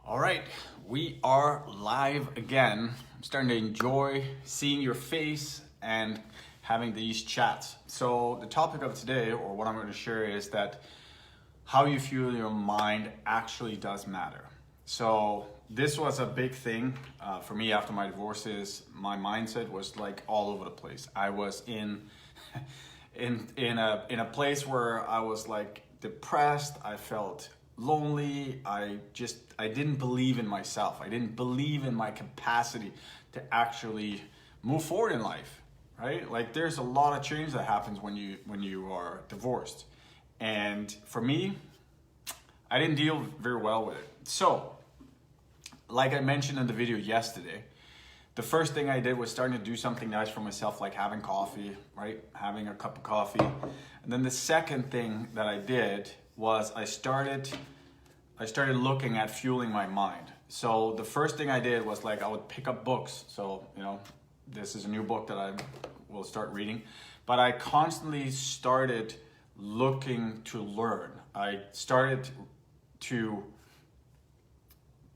All right, we are live again. I'm starting to enjoy seeing your face and having these chats. So the topic of today, or what I'm going to share, is that how you fuel your mind actually does matter. So this was a big thing for me after my divorces. My mindset was like all over the place. I was in in a place where I was like depressed. I felt lonely. I didn't believe in myself. I didn't believe in my capacity to actually move forward in life, right? Like there's a lot of change that happens when you are divorced. And for me, I didn't deal very well with it. So, like I mentioned in the video yesterday, the first thing I did was starting to do something nice for myself, like having coffee, right? Having a cup of coffee. And then the second thing that I did was I started looking at fueling my mind. So the first thing I did was like I would pick up books. So, this is a new book that I will start reading. But I constantly started looking to learn. I started to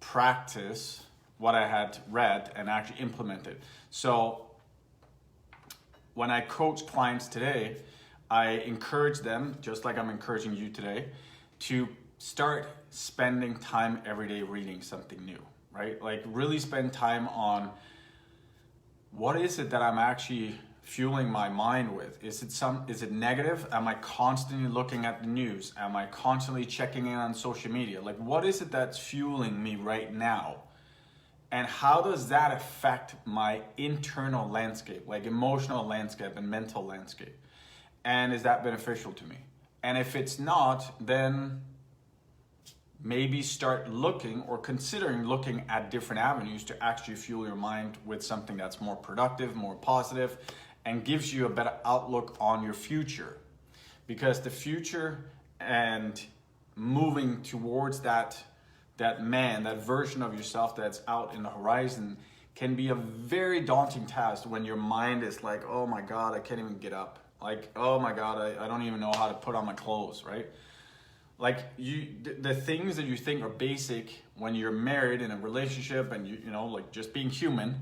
practice what I had read and actually implement it. So when I coach clients today, I encourage them, just like I'm encouraging you today, to start spending time every day reading something new, right? Like really spend time on what is it that I'm actually fueling my mind with? Is it negative? Am I constantly looking at the news? Am I constantly checking in on social media? Like what is it that's fueling me right now? And how does that affect my internal landscape, like emotional landscape and mental landscape? And is that beneficial to me? And if it's not, then maybe start looking or considering looking at different avenues to actually fuel your mind with something that's more productive, more positive, and gives you a better outlook on your future. Because the future and moving towards that version of yourself that's out in the horizon can be a very daunting task when your mind is like, oh my God, I can't even get up. Like, oh my God, I don't even know how to put on my clothes, right? Like the things that you think are basic when you're married in a relationship and like just being human,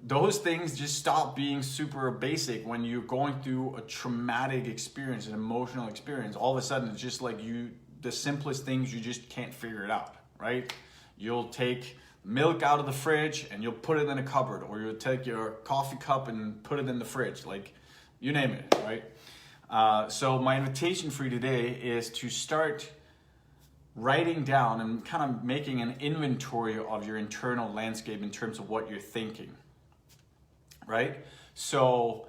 those things just stop being super basic when you're going through a traumatic experience, an emotional experience. All of a sudden, it's just like the simplest things, you just can't figure it out, right? You'll take milk out of the fridge and you'll put it in a cupboard, or you'll take your coffee cup and put it in the fridge, like you name it, right? So my invitation for you today is to start writing down and kind of making an inventory of your internal landscape in terms of what you're thinking, right? So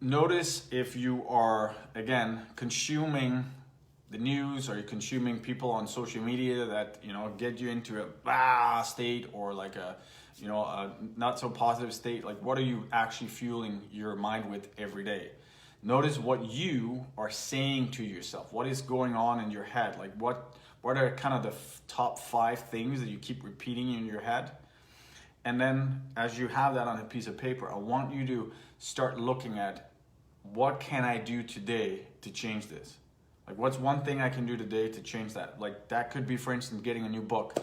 notice if you are, again, consuming the news, or you're consuming people on social media that, get you into a state, or like a not so positive state. Like what are you actually fueling your mind with every day? Notice what you are saying to yourself. What is going on in your head? Like what are kind of the top 5 things that you keep repeating in your head? And then as you have that on a piece of paper, I want you to start looking at, what can I do today to change this? Like what's one thing I can do today to change that? Like that could be, for instance, getting a new book,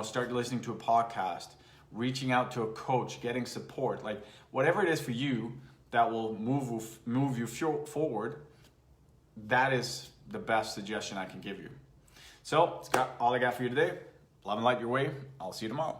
start listening to a podcast, reaching out to a coach, getting support, like whatever it is for you that will move you forward. That is the best suggestion I can give you. So it's all I got for you today. Love and light your way. I'll see you tomorrow.